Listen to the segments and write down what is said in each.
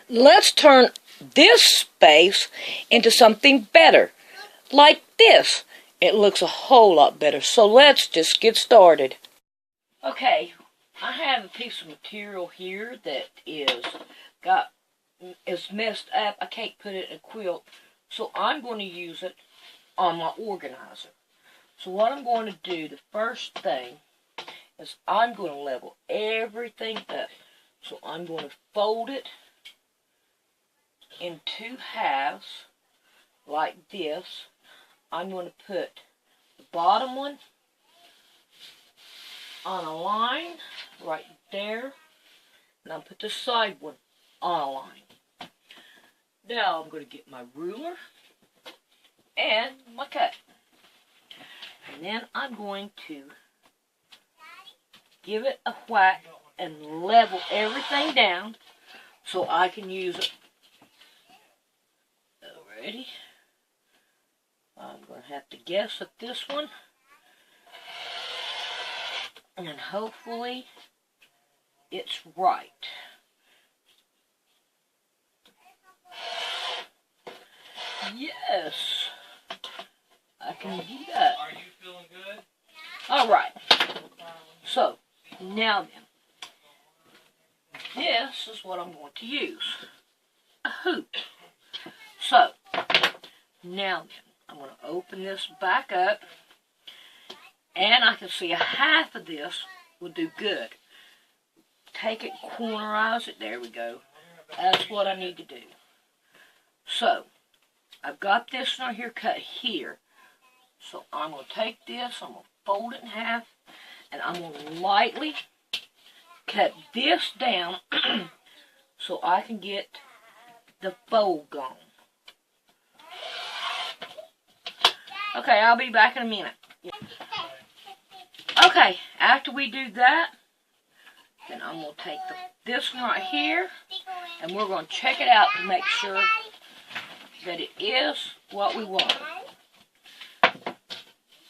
let's turn this space into something better, like this. It looks a whole lot better, so let's just get started. Okay, I have a piece of material here that is messed up. I can't put it in a quilt, so I'm going to use it on my organizer. So what I'm going to do, the first thing, is I'm going to level everything up. So I'm going to fold it in two halves, like this. I'm going to put the bottom one on a line, right there, and I'll put the side one on a line. Now I'm going to get my ruler and my cut. And then I'm going to give it a whack and level everything down so I can use it. Alrighty. I'm going to have to guess at this one. And hopefully it's right. Yes. I can do that. Are you feeling good? Alright. So, now then. This is what I'm going to use. A hoop. So, now then. I'm going to open this back up. And I can see a half of this will do good. Take it, cornerize it. There we go. That's what I need to do. So, I've got this right here cut here. So I'm going to take this, I'm going to fold it in half, and I'm going to lightly cut this down so I can get the fold gone. Okay, I'll be back in a minute. Okay, after we do that, then I'm going to take this one right here, and we're going to check it out to make sure that it is what we want.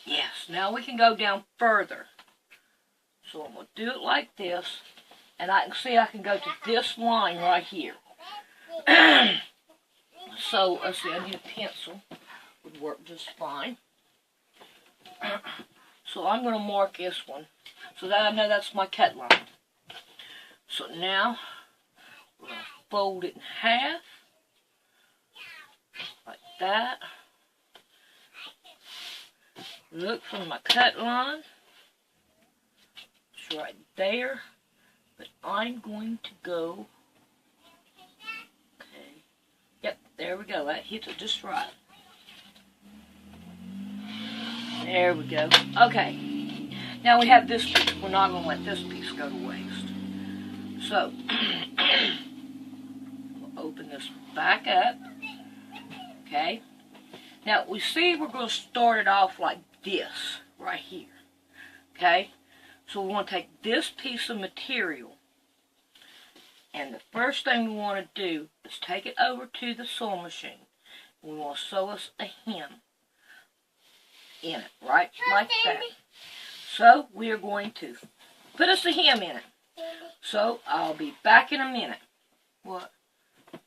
Yes, now we can go down further. So I'm going to do it like this, and I can see I can go to this line right here. So, let's see, I need a pencil. Would work just fine. So I'm going to mark this one so that I know that's my cut line. So now we're going to fold it in half like that. Look for my cut line. It's right there. But I'm going to go. Okay. Yep, there we go. That hits it just right. There we go. Okay. Now we have this piece. We're not going to let this piece go to waste. So, we'll open this back up. Okay. Now, we see we're going to start it off like this, right here. Okay. So, we want to take this piece of material. And the first thing we want to do is take it over to the sewing machine. We want to sew us a hem in it, right like that. So we are going to put us a hem in it. So I'll be back in a minute. What?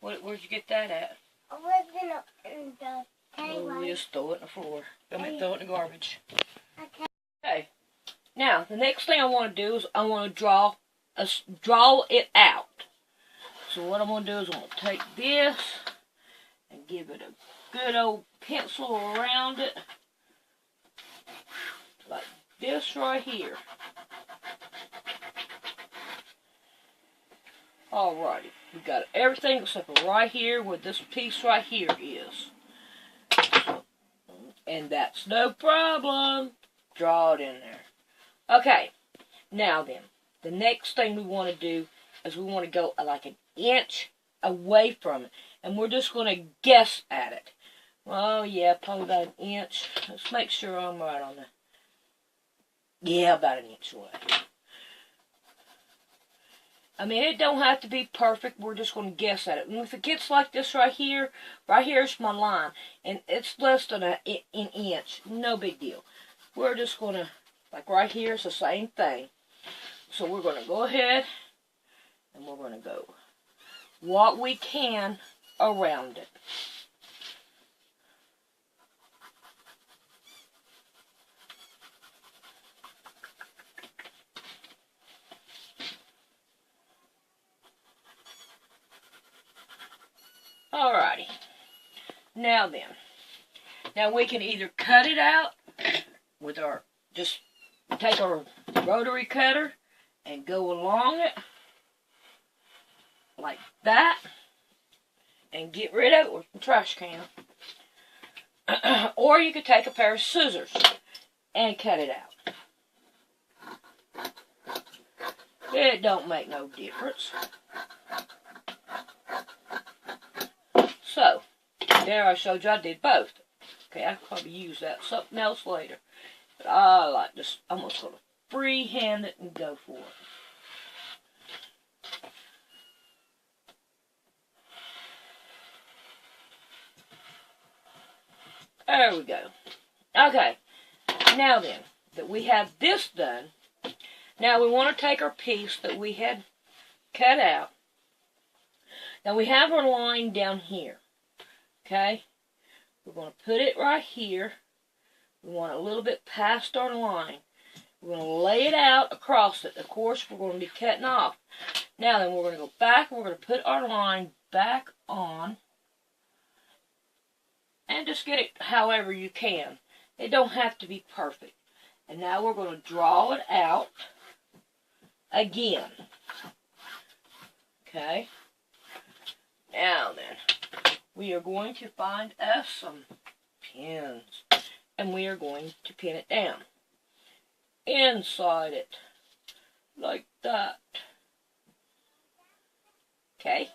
Where'd you get that at? I was in the Oh, we just throw it on the floor. Throw it in the garbage. Okay. Okay. Now the next thing I want to do is I want to draw it out. So what I'm going to do is I'm going to take this and give it a good old pencil around it. Like this right here. Alrighty. We got everything except for right here where this piece right here is. So, and that's no problem. Draw it in there. Okay. Now then. The next thing we want to do is we want to go like an inch away from it. And we're just going to guess at it. Well, yeah, probably about an inch. Let's make sure I'm right on that. Yeah, about an inch away. I mean, it don't have to be perfect. We're just going to guess at it. And if it gets like this right here's my line. And it's less than an inch. No big deal. We're just going to, like right here, it's the same thing. So we're going to go ahead and we're going to go what we can around it. Alrighty. Now then. Now we can either cut it out with our, just take our rotary cutter and go along it like that and get rid of it with the trash can. Or you could take a pair of scissors and cut it out. It don't make no difference. So, there I showed you I did both. Okay, I could probably use that something else later. But I like this. I'm going to sort of freehand it and go for it. There we go. Okay, now then, that we have this done, now we want to take our piece that we had cut out. Now we have our line down here. Okay, we're going to put it right here. We want it a little bit past our line. We're going to lay it out across it. Of course, we're going to be cutting off. Now then, we're going to go back. We're going to put our line back on. And just get it however you can. It don't have to be perfect. And now we're going to draw it out again. Okay. Now then, we are going to find us some pins. And we are going to pin it down. Inside it. Like that. Okay.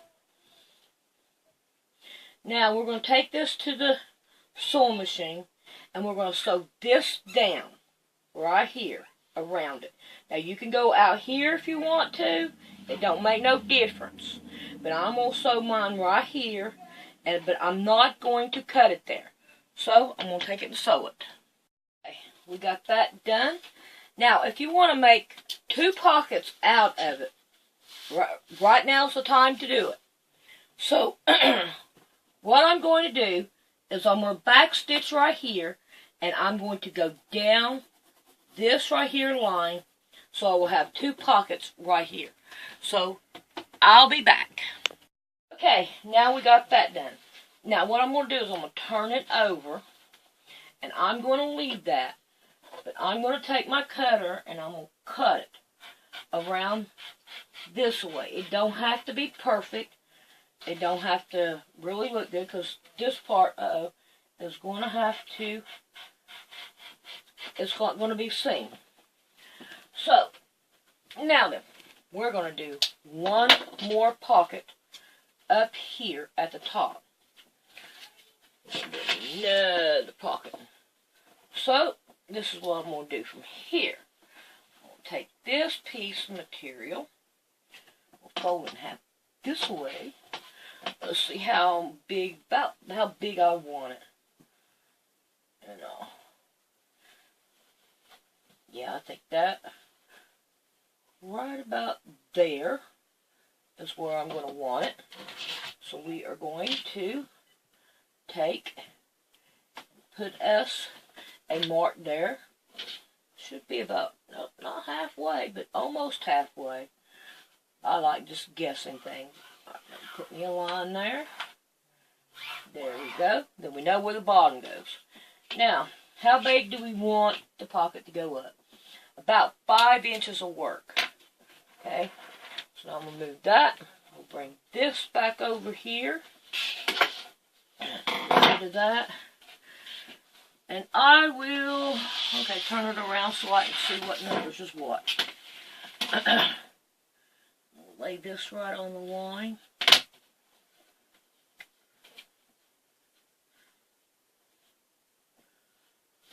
Now we're going to take this to the sewing machine and we're going to sew this down right here around it. Now you can go out here if you want to. It don't make no difference. But I'm going to sew mine right here, but I'm not going to cut it there. So I'm going to take it and sew it. Okay, we got that done. Now if you want to make 2 pockets out of it, right now's the time to do it. So what I'm going to do is I'm going to back stitch right here, and I'm going to go down this right here line, so I will have 2 pockets right here. So I'll be back. Okay, now we got that done. Now what I'm going to do is I'm going to turn it over, and I'm going to leave that, but I'm going to take my cutter and I'm going to cut it around this way. It don't have to be perfect. It don't have to really look good, because this part is going to have to, it's going to be seen. So, now then, we're going to do one more pocket up here at the top. Another pocket. So, this is what I'm going to do from here. I'm going to take this piece of material, we'll fold it in half this way. Let's see how big I want it. You know. Yeah, I think that right about there is where I'm going to want it. So we are going to put us a mark there. Should be about, not halfway, but almost halfway. I like just guessing things. Put me a line there. There we go. Then we know where the bottom goes. Now, how big do we want the pocket to go up? About 5 inches of work. Okay. So now I'm going to move that. We'll bring this back over here. Get rid of that. And I will, okay, turn it around so I can see what numbers is what. Lay this right on the line.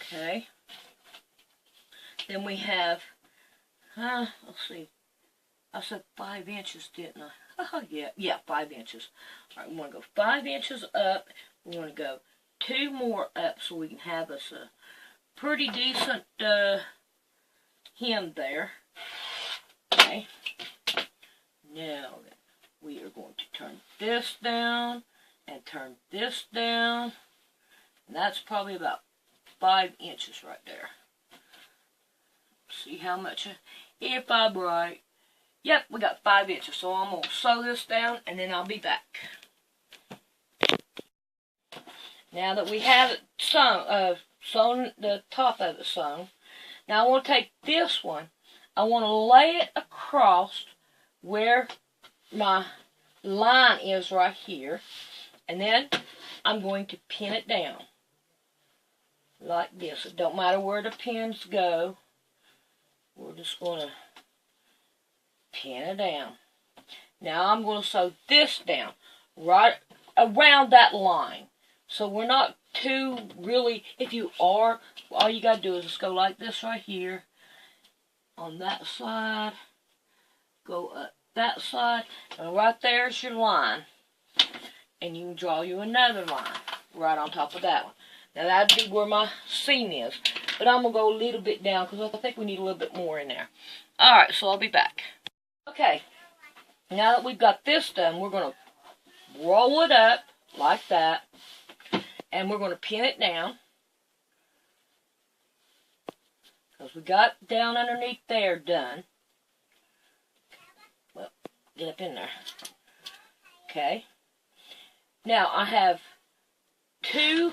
Okay. Then we have, let's see. I said 5 inches, didn't I? Oh, yeah, 5 inches. All right, we want to go 5 inches up. We want to go 2 more up so we can have us a pretty decent hem there. Okay. Now then, we are going to turn this down and turn this down. And that's probably about 5 inches right there. See how much, if I'm right. Yep, we got 5 inches. So I'm going to sew this down and then I'll be back. Now that we have it sewn, the top of it sewn, now I want to take this one, I want to lay it across where my line is right here, and then I'm going to pin it down like this. It don't matter where the pins go, we're just going to pin it down. Now I'm going to sew this down right around that line. So we're not too really, if you are, all you got to do is just go like this right here. On that side, go up that side, and right there's your line. And you can draw you another line right on top of that one. Now that'd be where my seam is. But I'm going to go a little bit down because I think we need a little bit more in there. Alright, so I'll be back. Okay, now that we've got this done, we're going to roll it up like that. And we're going to pin it down. Because we got down underneath there done. Well, get up in there. Okay. Now I have 2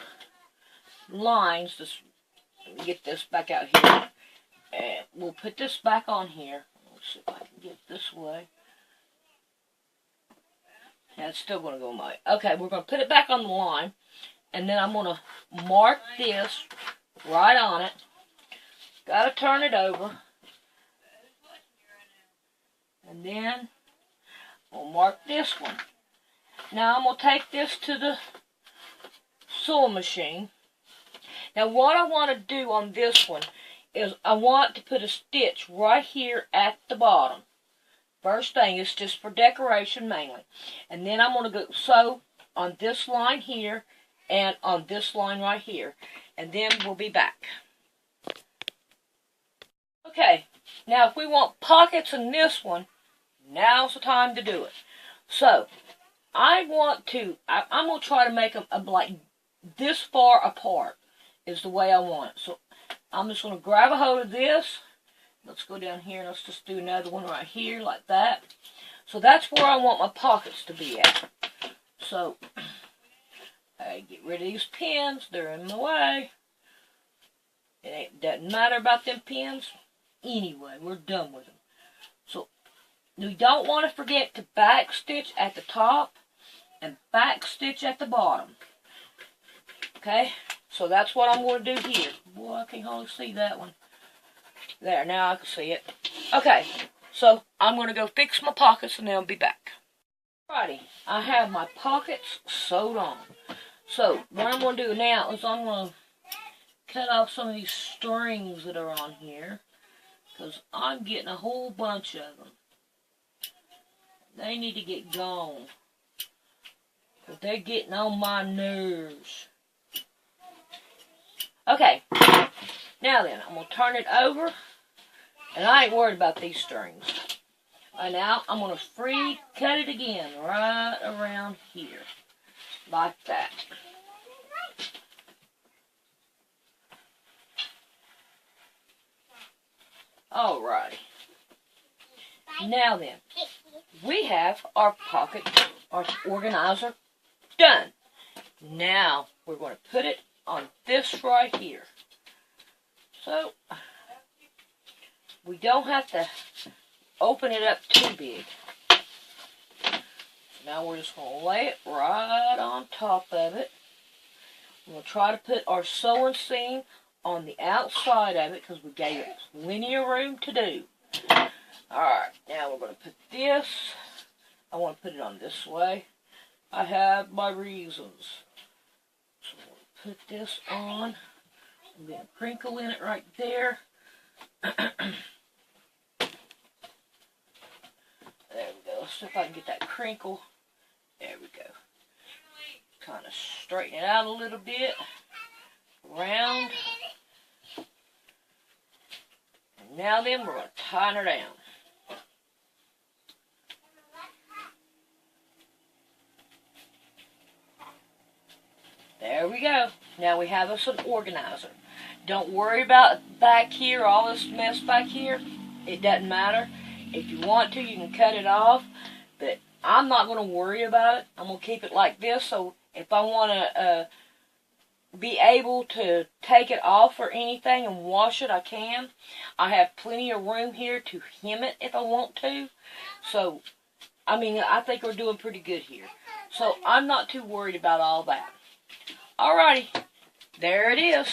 lines. Let me get this back out here. And we'll put this back on here. Let's see if I can get it this way. Yeah, it's still going to go my way. Okay, we're going to put it back on the line. And then I'm going to mark this right on it. Got to turn it over. And then we'll mark this one. Now I'm going to take this to the sewing machine. Now what I want to do on this one is I want to put a stitch right here at the bottom. First thing, it's just for decoration mainly. And then I'm going to go sew on this line here and on this line right here. And then we'll be back. Okay, now if we want pockets in this one, now's the time to do it. So, I'm going to try to make them like this far apart is the way I want it. So, I'm just going to grab a hold of this. Let's go down here and let's just do another one right here like that. So that's where I want my pockets to be at. So, I get rid of these pins. They're in the way. It doesn't matter about them pins. Anyway, we're done with them. So, we don't want to forget to back stitch at the top and back stitch at the bottom. Okay? So that's what I'm going to do here. Boy, I can hardly see that one. There, now I can see it. Okay, so I'm going to go fix my pockets and then I'll be back. Alrighty, I have my pockets sewed on. So, what I'm going to do now is I'm going to cut off some of these strings that are on here. Because I'm getting a whole bunch of them. They need to get gone. Because they're getting on my nerves. Okay. Now then, I'm going to turn it over. And I ain't worried about these strings. And now I'm going to free cut it again right around here. Like that. Alrighty. Now then, we have our pocket, our organizer done. Now, we're going to put it on this right here. So, we don't have to open it up too big. Now we're just going to lay it right on top of it. We'll try to put our sewing seam on the outside of it because we gave it plenty of room to do. Alright, now we're going to put this. I want to put it on this way. I have my reasons. So we'll put this on. I'm going to crinkle in it right there. There we go. Let's see if I can get that crinkle. There we go. Kind of straighten it out a little bit. Round. And now then, we're going to tighten her down. There we go. Now we have us an organizer. Don't worry about back here, all this mess back here. It doesn't matter. If you want to, you can cut it off. But I'm not going to worry about it. I'm going to keep it like this. So if I want to be able to take it off or anything and wash it, I can. I have plenty of room here to hem it if I want to. So, I mean, I think we're doing pretty good here. So I'm not too worried about all that. Alrighty, there it is.